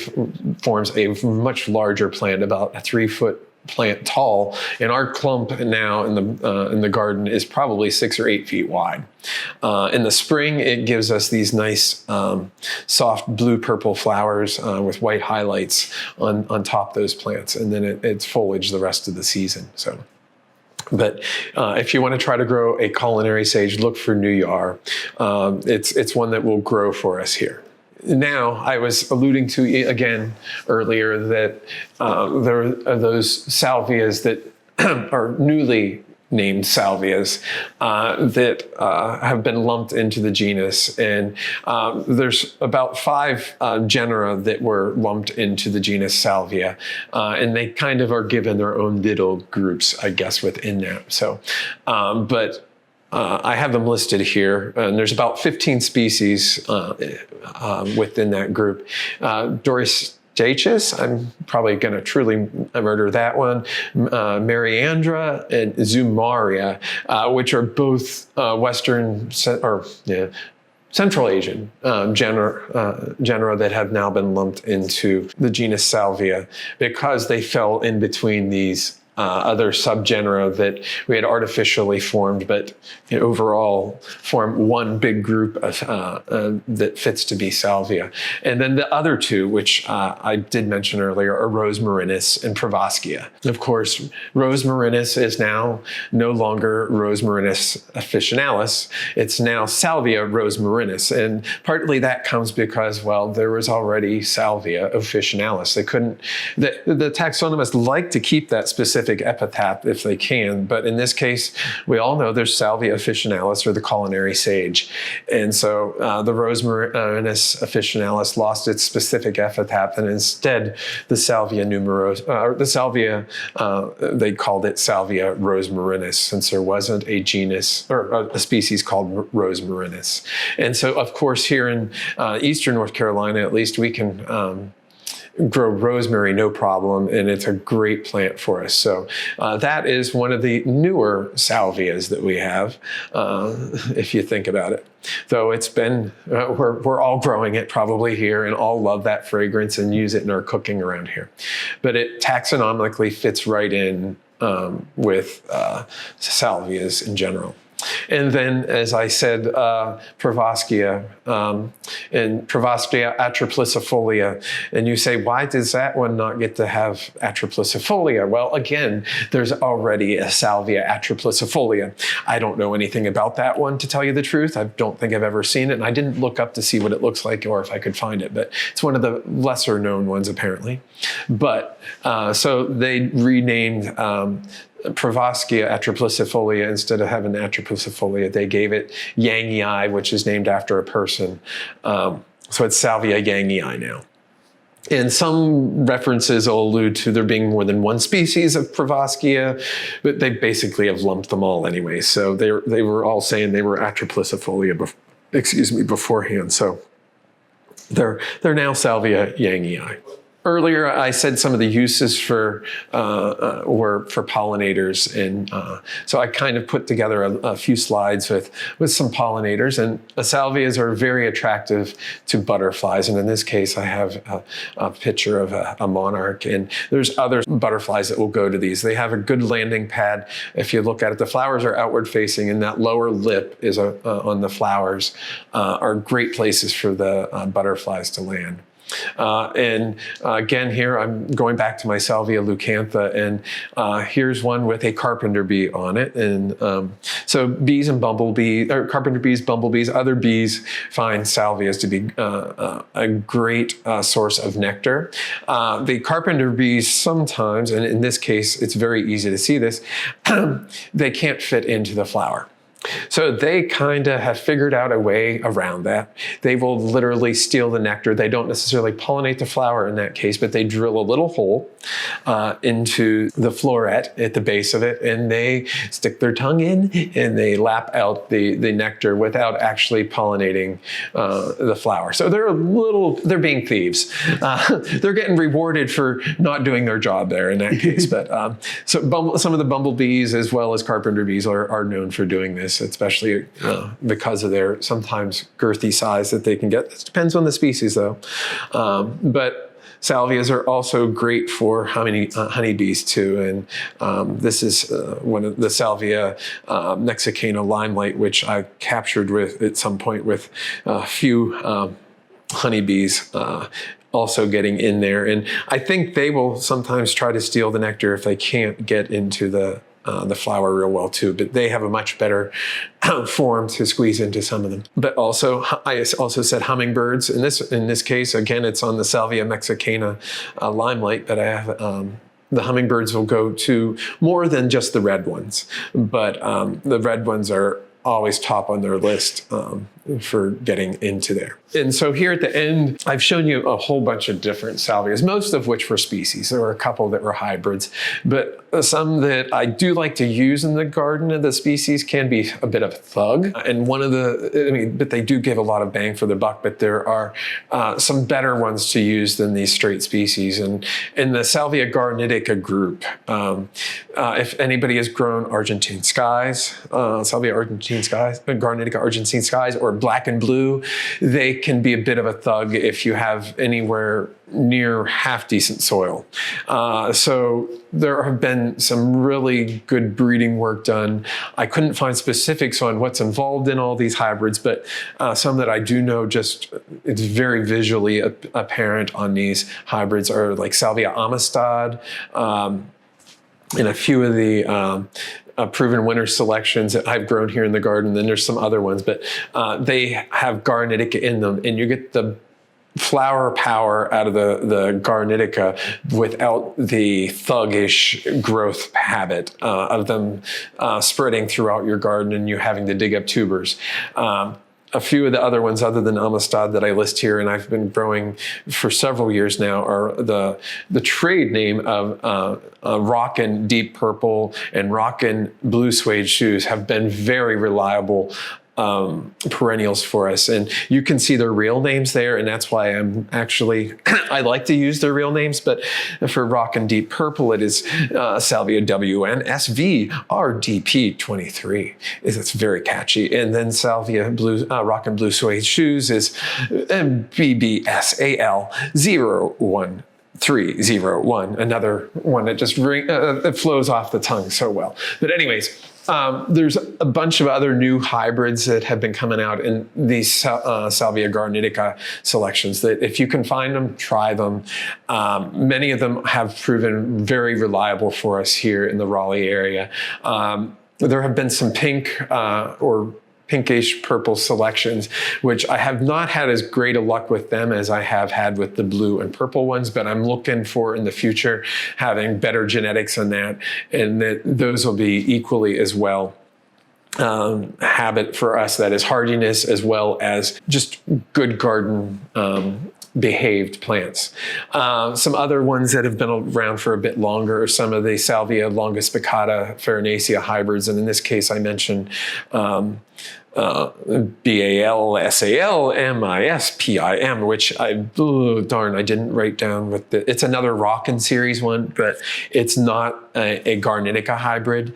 forms a much larger plant, about a 3-foot plant tall, and our clump now in the garden is probably 6 or 8 feet wide. In the spring, it gives us these nice soft blue-purple flowers with white highlights on top of those plants, and then it's foliage the rest of the season. So. But if you want to try to grow a culinary sage, look for nuyara. It's one that will grow for us here. Now, I was alluding to again earlier that there are those salvias that are newly named salvias that have been lumped into the genus. And there's about 5 genera that were lumped into the genus Salvia. And they kind of are given their own little groups, I guess, within that. So, I have them listed here, and there's about 15 species within that group. Doristachus, I'm probably going to truly murder that one. Mariandra and Zumaria, which are both Central Asian genera that have now been lumped into the genus Salvia because they fell in between these other subgenera that we had artificially formed, but overall form one big group that fits to be Salvia. And then the other 2, which I did mention earlier, are Rose marinus and Provoschia. Of course, Rose marinus is now no longer Rose marinus officinalis. It's now Salvia Rose marinus. And partly that comes because, well, there was already Salvia officinalis. They couldn't, the taxonomists like to keep that specific epithet if they can, but in this case, we all know there's Salvia officinalis, or the culinary sage, and so the Rose marinus officinalis lost its specific epithet, and instead the Salvia they called it Salvia Rose marinus, since there wasn't a genus or a species called Rose marinus. And so, of course, here in eastern North Carolina, at least, we can grow rosemary no problem, and it's a great plant for us. So that is one of the newer salvias that we have, if you think about it. Though it's been, we're all growing it probably here and all love that fragrance and use it in our cooking around here. But it taxonomically fits right in with salvias in general. And then, as I said, Pravoskia and Pravoskia atroplicifolia. And you say, why does that one not get to have atroplicifolia? Well, again, there's already a Salvia atroplicifolia. I don't know anything about that one, to tell you the truth. I don't think I've ever seen it, and I didn't look up to see what it looks like or if I could find it, but it's one of the lesser known ones, apparently. But so they renamed Pravoskia atroplicifolia. Instead of having atroplicifolia, they gave it Yangii, which is named after a person. So it's Salvia yangii now. And some references will allude to there being more than one species of Pravoskia, but they basically have lumped them all anyway. So they were all saying they were atroplicifolia beforehand. So they're now Salvia yangii. Earlier, I said some of the uses were for pollinators, and so I kind of put together a few slides with some pollinators. And salvias are very attractive to butterflies, and in this case, I have a picture of a monarch. And there's other butterflies that will go to these. They have a good landing pad. If you look at it, the flowers are outward facing, and that lower lip is on the flowers are great places for the butterflies to land. And again, here I'm going back to my Salvia leucantha, and here's one with a carpenter bee on it. And so bees and bumblebees, or carpenter bees, bumblebees, other bees find salvias to be a great source of nectar. The carpenter bees sometimes, and in this case, it's very easy to see this, they can't fit into the flower. So they kind of have figured out a way around that. They will literally steal the nectar. They don't necessarily pollinate the flower in that case, but they drill a little hole into the floret at the base of it, and they stick their tongue in and they lap out the nectar without actually pollinating the flower. So they're being thieves. They're getting rewarded for not doing their job there in that case. But so some of the bumblebees as well as carpenter bees are known for doing this, especially because of their sometimes girthy size that they can get. It depends on the species, though. But salvias are also great for honeybees too, and this is one of the Salvia mexicana limelight, which I captured at some point with a few honeybees. Also getting in there, and I think they will sometimes try to steal the nectar if they can't get into the flower real well too, but they have a much better form to squeeze into some of them. But also, I also said hummingbirds. In this case, again, it's on the Salvia mexicana limelight, but I have the hummingbirds will go to more than just the red ones, but the red ones are always top on their list for getting into there. And so here at the end, I've shown you a whole bunch of different salvias, most of which were species. There were a couple that were hybrids, but some that I do like to use in the garden of the species can be a bit of a thug. And but they do give a lot of bang for the buck, but there are some better ones to use than these straight species. And in the Salvia garnitica group, if anybody has grown Argentine skies, Salvia Argentine skies, garnitica Argentine skies, or black and blue, they can be a bit of a thug if you have anywhere near half decent soil. So there have been some really good breeding work done. I couldn't find specifics on what's involved in all these hybrids, but some that I do know, just it's very visually apparent on these hybrids are like Salvia amistad, and a few of the proven winter selections that I've grown here in the garden. Then there's some other ones, but they have garnitica in them, and you get the flower power out of the garnitica without the thuggish growth habit of them spreading throughout your garden and you having to dig up tubers. A few of the other ones other than amistad that I list here and I've been growing for several years now are the trade name of Rockin' Deep Purple and Rockin' Blue Suede shoes have been very reliable perennials for us, and you can see their real names there, and that's why I'm actually I like to use their real names. But for Rockin' Deep Purple, it is Salvia WN SV RDP 23. It's very catchy, and then Salvia Rockin' Blue Suede Shoes is BBSAL 01301, another one that just it flows off the tongue so well. But anyways, There's a bunch of other new hybrids that have been coming out in these Salvia garnitica selections that if you can find them, try them. Many of them have proven very reliable for us here in the Raleigh area. There have been some pink or pinkish purple selections, which I have not had as great a luck with them as I have had with the blue and purple ones, but I'm looking for in the future having better genetics on that, and that those will be equally as well habit for us, that is hardiness as well as just good garden behaved plants. Some other ones that have been around for a bit longer are some of the Salvia longispicata farinaceae hybrids, and in this case I mentioned BALSALMISPIM, which I didn't write down with it's another Rockin series one, but it's not a garnitica hybrid.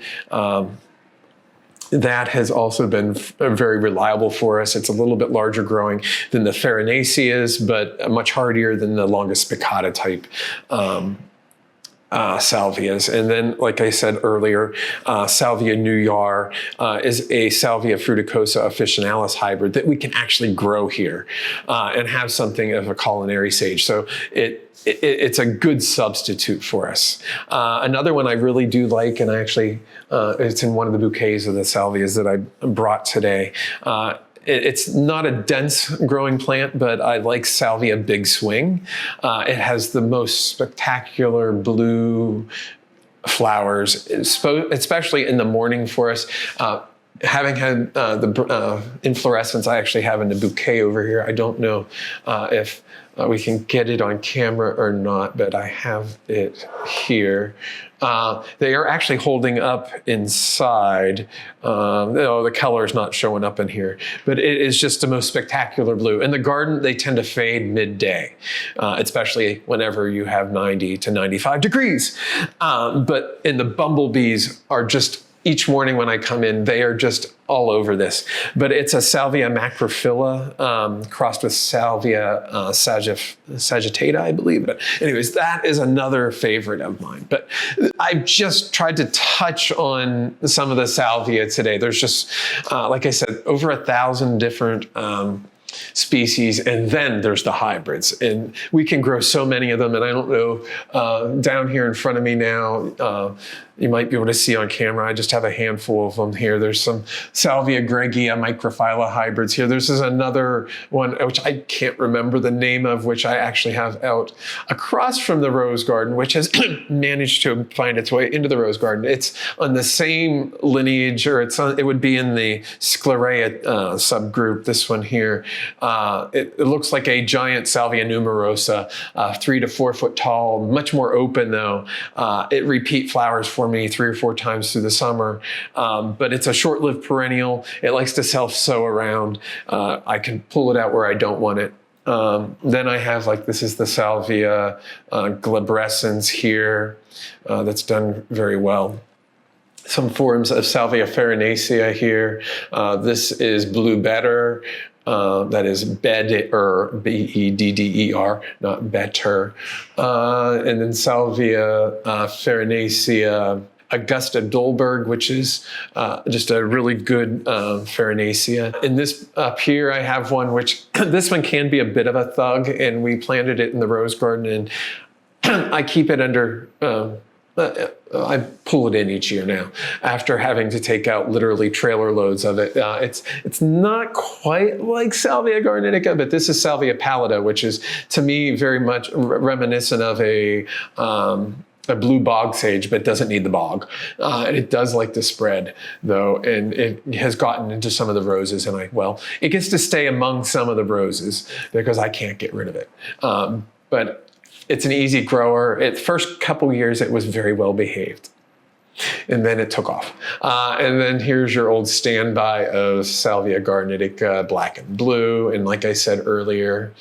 That has also been very reliable for us. It's a little bit larger growing than the farinaceas, but much hardier than the longispicata type salvias. And then, like I said earlier, Salvia Nuyar is a Salvia fruticosa officinalis hybrid that we can actually grow here and have something of a culinary sage. So it's a good substitute for us. Another one I really do like, and I actually, it's in one of the bouquets of the salvias that I brought today. It's not a dense growing plant, but I like Salvia Big Swing. It has the most spectacular blue flowers, especially in the morning for us. Having had the inflorescence I actually have in the bouquet over here, I don't know if we can get it on camera or not, but I have it here. They are actually holding up inside. The color is not showing up in here, but it is just the most spectacular blue. In the garden, they tend to fade midday, especially whenever you have 90 to 95 degrees. But in the bumblebees are just, each morning when I come in, they are just all over this. But it's a Salvia macrophylla crossed with Salvia sagittata, I believe. But anyways, that is another favorite of mine. But I've just tried to touch on some of the Salvia today. There's just, like I said, over 1,000 different species, and then there's the hybrids, and we can grow so many of them. And I don't know, down here in front of me now, you might be able to see on camera, I just have a handful of them here. There's some Salvia gregia microphylla hybrids here. There's another one, which I can't remember the name of, which I actually have out across from the rose garden, which has managed to find its way into the rose garden. It's on the same lineage, or it would be in the Sclerea subgroup, this one here. It looks like a giant Salvia numerosa, 3 to 4 foot tall, much more open though. It repeat flowers for me 3 or 4 times through the summer, but it's a short-lived perennial. It likes to self-sow around. I can pull it out where I don't want it. Then I have, like, this is the Salvia glabrescens here that's done very well. Some forms of Salvia farinacea here. This is blue bedder. That is bedder, B-E-D-D-E-R, not better. And then Salvia farinacea Augusta Dolberg, which is just a really good farinacea. In this up here, I have one which, this one can be a bit of a thug, and we planted it in the rose garden, and I keep it under, I pull it in each year now after having to take out literally trailer loads of it. It's not quite like Salvia garnitica, but this is Salvia pallida, which is to me very much reminiscent of a blue bog sage, but doesn't need the bog. It does like to spread though, and it has gotten into some of the roses, and it gets to stay among some of the roses because I can't get rid of it. But it's an easy grower. The first couple years, it was very well behaved. And then it took off. And then here's your old standby of Salvia garnitica, black and blue. And like I said earlier,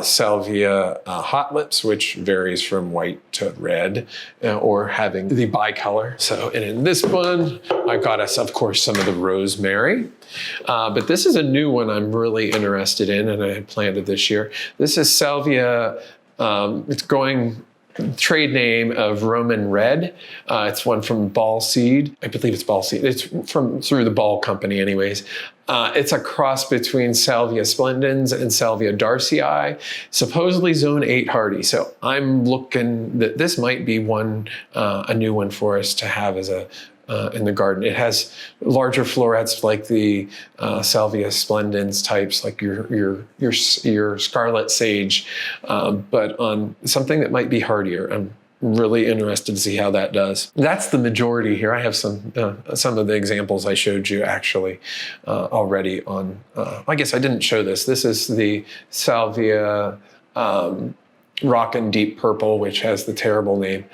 Salvia hot lips, which varies from white to red, or having the bicolor. So, and in this one, I got us, of course, some of the rosemary. But this is a new one I'm really interested in, and I had planted this year. This is Salvia. It's going trade name of Roman Red. It's one from Ball Seed. I believe it's Ball Seed. It's through the Ball Company anyways. It's a cross between Salvia splendens and Salvia darcii, supposedly zone 8 hardy. So I'm looking that this might be a new one for us to have as in the garden. It has larger florets like the Salvia splendens types, like your scarlet sage, but on something that might be hardier. I'm really interested to see how that does. That's the majority here. I have some of the examples I showed you actually already on. I guess I didn't show this. This is the Salvia Rockin' Deep Purple, which has the terrible name,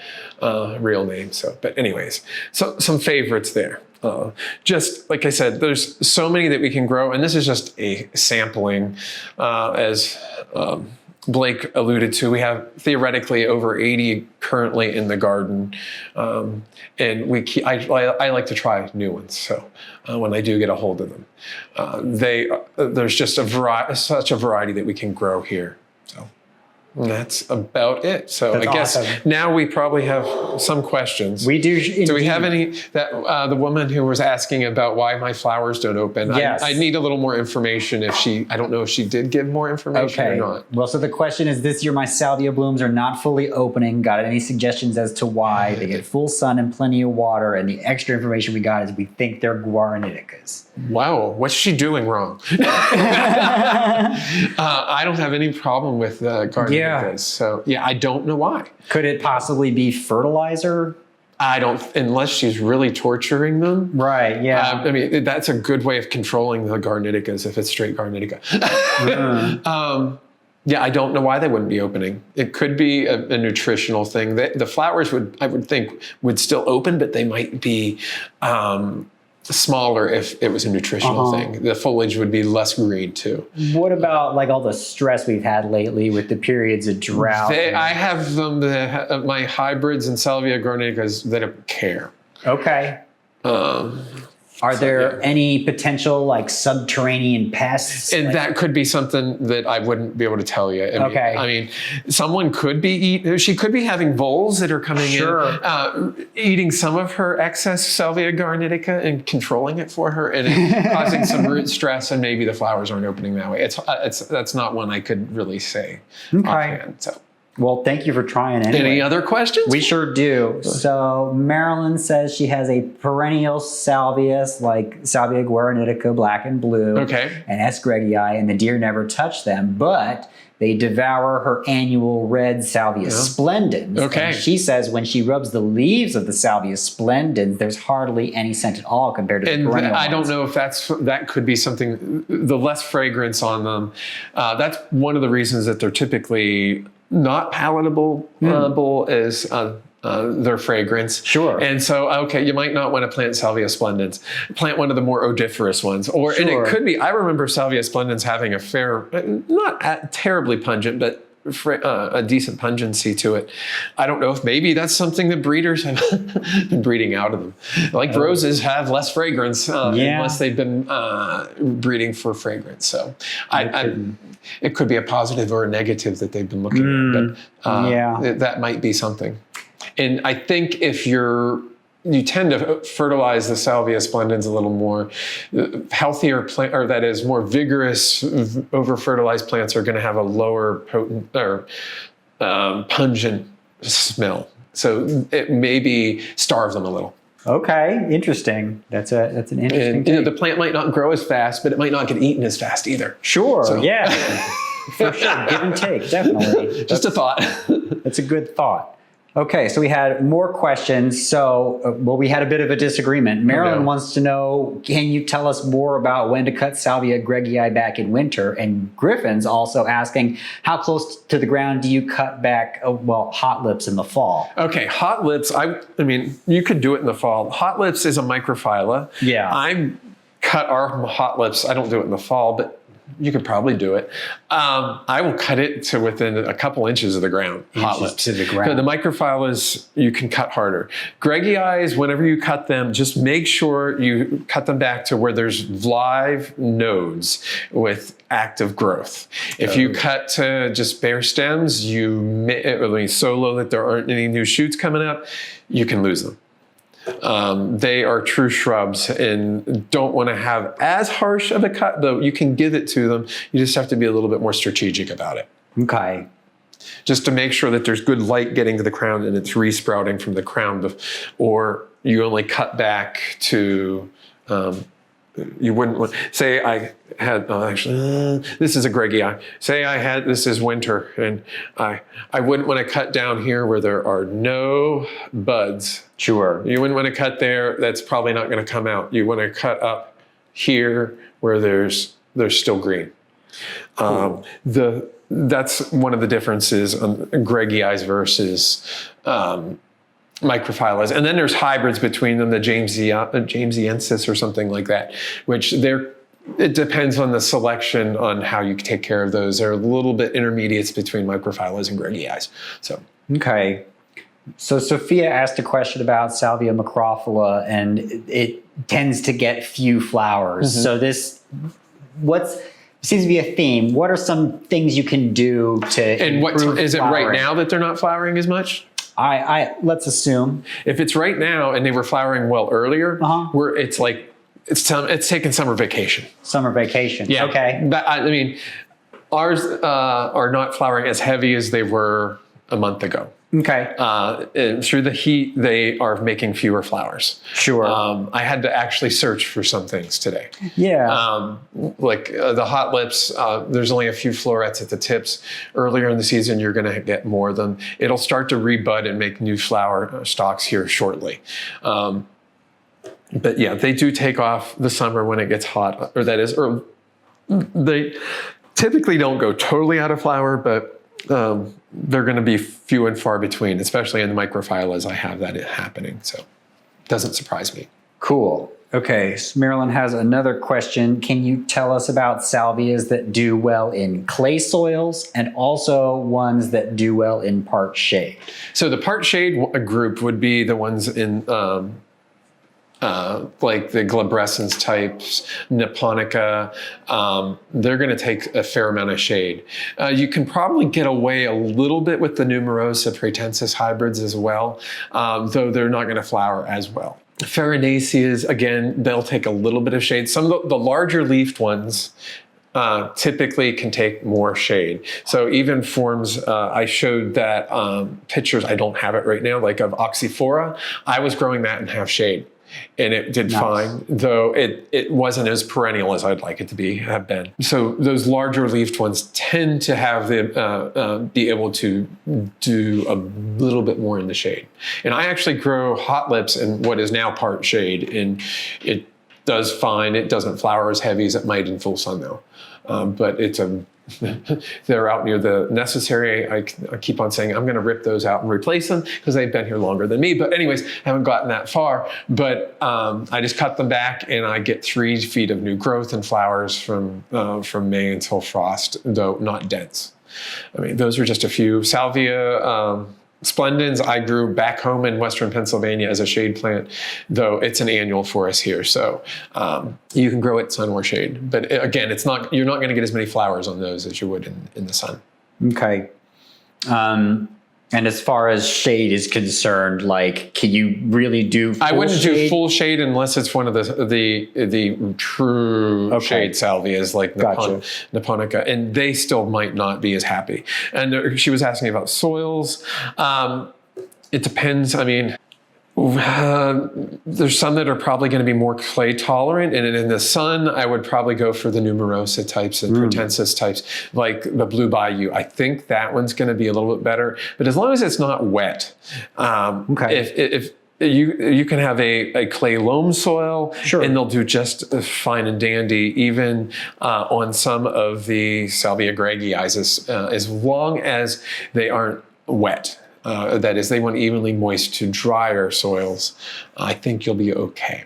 real name. So, but anyways, so some favorites there. Just like I said, there's so many that we can grow, and this is just a sampling. As Blake alluded to, we have theoretically over 80 currently in the garden, and I like to try new ones. So when I do get a hold of them, there's just such a variety that we can grow here. So. And that's about it. So that's I guess awesome. Now we probably have some questions. We do. Indeed. Do we have any? That the woman who was asking about why my flowers don't open. Yes. I need a little more information. I don't know if she did give more information or not. Well, so the question is, this year my salvia blooms are not fully opening. Got any suggestions as to why? They get full sun and plenty of water, and the extra information we got is we think they're guaraniticas. Wow, what's she doing wrong? I don't have any problem with guaraniticas. Yeah. So I don't know why. Could it possibly be fertilizer? I don't, unless she's really torturing them. Right, yeah. I mean, that's a good way of controlling the guaraniticas if it's straight guaranitica. I don't know why they wouldn't be opening. It could be a nutritional thing. The flowers I would think would still open, but they might be smaller if it was a nutritional thing. The foliage would be less green too. What about like all the stress we've had lately with the periods of drought? I have them, my hybrids and Salvia guaraniticas that don't care. Okay. Are there any potential like subterranean pests? And that could be something that I wouldn't be able to tell you. I mean, someone could be she could be having voles that are coming in, eating some of her excess Salvia guaranitica and controlling it for her, and causing some root stress, and maybe the flowers aren't opening that way. That's not one I could really say offhand. So. Well, thank you for trying anyway. Any other questions? We sure do. So Marilyn says she has a perennial salvias, like Salvia guaranitica, black and blue, and S. gregii, and the deer never touch them, but they devour her annual red Salvia splendens. And she says when she rubs the leaves of the Salvia splendens, there's hardly any scent at all compared to the perennial ones. I don't know if that could be something, the less fragrance on them. That's one of the reasons that they're typically not palatable is their fragrance. Sure. And so, you might not want to plant Salvia splendens. Plant one of the more odoriferous ones. And it could be, I remember Salvia splendens having a not terribly pungent, but a decent pungency to it. I don't know if maybe that's something that breeders have been breeding out of them. Like roses have less fragrance unless they've been breeding for fragrance. So it could be a positive or a negative that they've been looking at. But that might be something. And I think if you tend to fertilize the Salvia splendens a little more. Healthier plant, or that is more vigorous, over-fertilized plants are going to have a lower potent or pungent smell. So it maybe starve them a little. Okay, interesting. That's an interesting thing. The plant might not grow as fast, but it might not get eaten as fast either. Sure. So. Yeah. For sure. Give and take, definitely. Just a thought. That's a good thought. Okay, so we had more questions. So, we had a bit of a disagreement. Marilyn wants to know, can you tell us more about when to cut Salvia gregii back in winter? And Griffin's also asking, how close to the ground do you cut back, hot lips in the fall? Okay, hot lips, I mean, you could do it in the fall. Hot lips is a microphylla. Yeah. I cut our hot lips, I don't do it in the fall, but you could probably do it. I will cut it to within a couple inches of the ground. Hot lips to the ground. So the microphylas you can cut harder. Greggii, whenever you cut them, just make sure you cut them back to where there's live nodes with active growth. If you cut to just bare stems, solo that there aren't any new shoots coming up, you can lose them. They are true shrubs and don't want to have as harsh of a cut, though you can give it to them. You just have to be a little bit more strategic about it. Okay. Just to make sure that there's good light getting to the crown and it's resprouting from the crown, or you only cut back to, you wouldn't want, say I had, this is a Greggii. Say this is winter and I wouldn't want to cut down here where there are no buds. Sure. You wouldn't want to cut there. That's probably not going to come out. You want to cut up here where there's still green. Cool. That's one of the differences on Greggii versus microphylas. And then there's hybrids between them, the Jamesiensis or something like that, which it depends on the selection on how you take care of those. They're a little bit intermediates between microphylas and Greggii. So. Okay. So Sophia asked a question about Salvia macrophylla, and it tends to get few flowers. Mm-hmm. So this seems to be a theme. What are some things you can do to And what is it right now that they're not flowering as much? Let's assume if it's right now and they were flowering well earlier, it's taking summer vacation. Summer vacation. Yeah. Okay. But I mean, ours are not flowering as heavy as they were a month ago. Okay. And through the heat, they are making fewer flowers. Sure. I had to actually search for some things today. Yeah. Like the hot lips, there's only a few florets at the tips. Earlier in the season, you're going to get more of them. It'll start to rebud and make new flower stalks here shortly. But yeah, they do take off the summer when it gets hot, or they typically don't go totally out of flower, but they're going to be few and far between, especially in the microphylas. I have that happening, so it doesn't surprise me. Cool. Okay, so Marilyn has another question. Can you tell us about salvias that do well in clay soils and also ones that do well in part shade? So the part shade group would be the ones in like the glabrescens types, Niponica, they're going to take a fair amount of shade. You can probably get away a little bit with the numerosa pratensis hybrids as well, though they're not going to flower as well. Farinaceas, again, they'll take a little bit of shade. Some of the larger leafed ones typically can take more shade. So even forms, I showed that pictures, I don't have it right now, like of Oxyphora. I was growing that in half shade. And it did fine, though it wasn't as perennial as I'd like it to have been. So those larger leafed ones tend to have be able to do a little bit more in the shade. And I actually grow hot lips in what is now part shade, and it does fine. It doesn't flower as heavy as it might in full sun though. But it's they're out near the necessary. I keep on saying I'm going to rip those out and replace them because they've been here longer than me. But anyways, haven't gotten that far. But I just cut them back and I get 3 feet of new growth and flowers from May until frost, though not dense. I mean, those are just a few. Salvia splendens I grew back home in Western Pennsylvania as a shade plant, though it's an annual for us here. So you can grow it sun or shade. But again, you're not going to get as many flowers on those as you would in the sun. Okay. And as far as shade is concerned, like, can you really do full I wouldn't shade? do full shade unless it's one of the true shade salvias like Niponica, and they still might not be as happy. And she was asking about soils. It depends. I mean, there's some that are probably going to be more clay tolerant, and in the sun, I would probably go for the numerosa types and pratensis types, like the Blue Bayou. I think that one's going to be a little bit better, but as long as it's not wet, if you can have a clay loam soil, and they'll do just fine and dandy, even on some of the Salvia greggii, as long as they aren't wet. That is, they want evenly moist to drier soils. I think you'll be okay.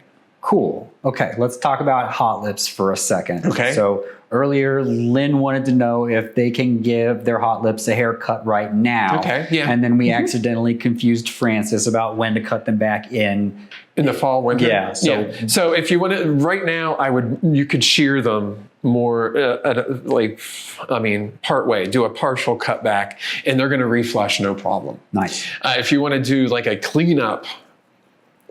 Cool. Okay, let's talk about hot lips for a second. Okay. So earlier, Lynn wanted to know if they can give their hot lips a haircut right now. Okay, yeah. And then we accidentally confused Francis about when to cut them back in the fall, winter. Yeah. So if you want to, right now, you could shear them more part way, do a partial cutback, and they're going to reflush no problem. Nice. If you want to do like a cleanup,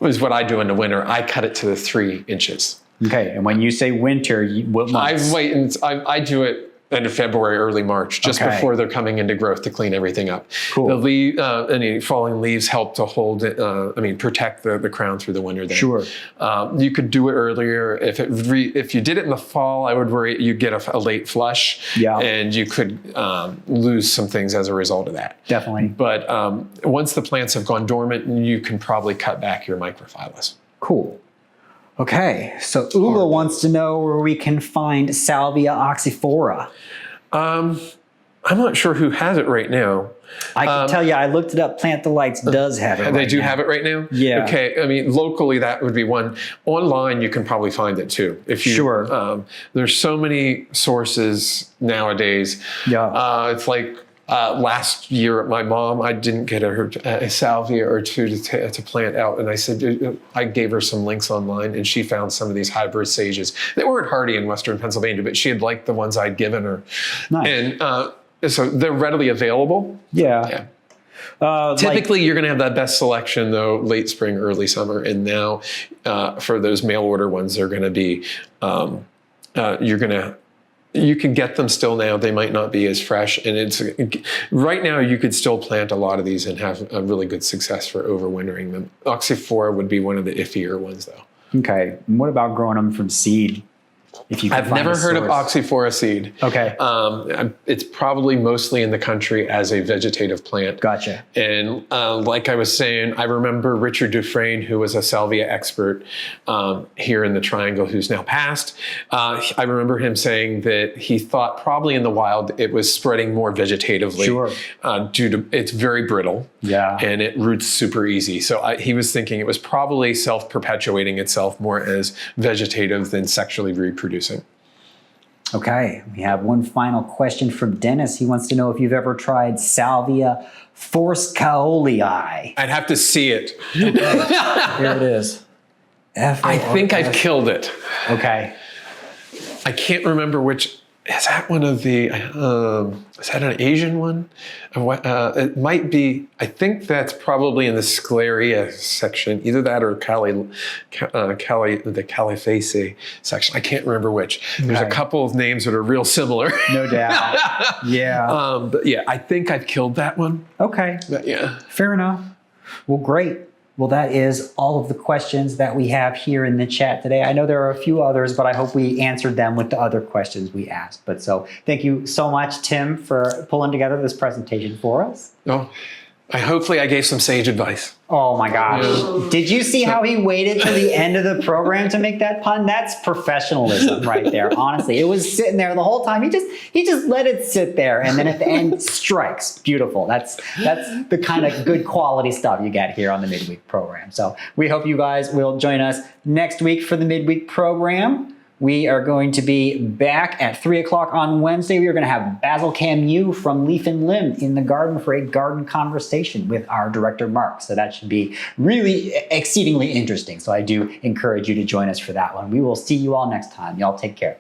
is what I do in the winter. I cut it to the 3 inches. Okay. And when you say winter, what months? I do it end of February, early March, just before they're coming into growth to clean everything up. Cool. Any falling leaves help to hold it, protect the crown through the winter. Then. Sure. You could do it earlier. If you did it in the fall, I would worry you'd get a late flush. Yeah. And you could lose some things as a result of that. Definitely. But once the plants have gone dormant, you can probably cut back your microphyllus. Cool. Okay, so Ula wants to know where we can find Salvia oxyphora. I'm not sure who has it right now. I can tell you, I looked it up. Plant Delights does have it right now. They do have it right now? Yeah. Okay, locally that would be one. Online, you can probably find it too. Sure. There's so many sources nowadays. Yeah. It's like last year, my mom, I didn't get her a salvia or two to plant out. And I said, I gave her some links online and she found some of these hybrid sages. They weren't hardy in Western Pennsylvania, but she had liked the ones I'd given her. Nice. And so they're readily available. Yeah. Typically, you're going to have that best selection, though, late spring, early summer. And now for those mail order ones, they're going to be, you can get them still now. They might not be as fresh. And right now you could still plant a lot of these and have a really good success for overwintering them. Oxyphora would be one of the iffier ones though. Okay. And what about growing them from seed? I've never heard of oxyphora seed. Okay. It's probably mostly in the country as a vegetative plant. Gotcha. And like I was saying, I remember Richard Dufresne, who was a salvia expert here in the Triangle, who's now passed. I remember him saying that he thought probably in the wild it was spreading more vegetatively. Sure. Due to it's very brittle. Yeah. And it roots super easy. So he was thinking it was probably self-perpetuating itself more as vegetative than sexually reproducing. Okay, we have one final question from Dennis. He wants to know if you've ever tried Salvia forscaolii. I'd have to see it. Here it is. I think I've killed it. Okay. I can't remember which. Is that one of the, is that an Asian one? It might be, I think that's probably in the Scleria section, either that or the Califaceae section. I can't remember which. There's a couple of names that are real similar. No doubt. Yeah. But yeah, I think I've killed that one. Okay. But yeah. Fair enough. Well, great. Well, that is all of the questions that we have here in the chat today. I know there are a few others, but I hope we answered them with the other questions we asked. But so thank you so much, Tim, for pulling together this presentation for us. Oh, hopefully I gave some sage advice. Oh my gosh. Yeah. Did you see how he waited to the end of the program to make that pun? That's professionalism right there. Honestly, it was sitting there the whole time. He just let it sit there. And then at the end, strikes. Beautiful. That's the kind of good quality stuff you get here on the midweek program. So we hope you guys will join us next week for the midweek program. We are going to be back at 3 o'clock on Wednesday. We are going to have Basil Camus from Leaf and Limb in the garden for a garden conversation with our director, Mark. So that should be really exceedingly interesting. So I do encourage you to join us for that one. We will see you all next time. Y'all take care.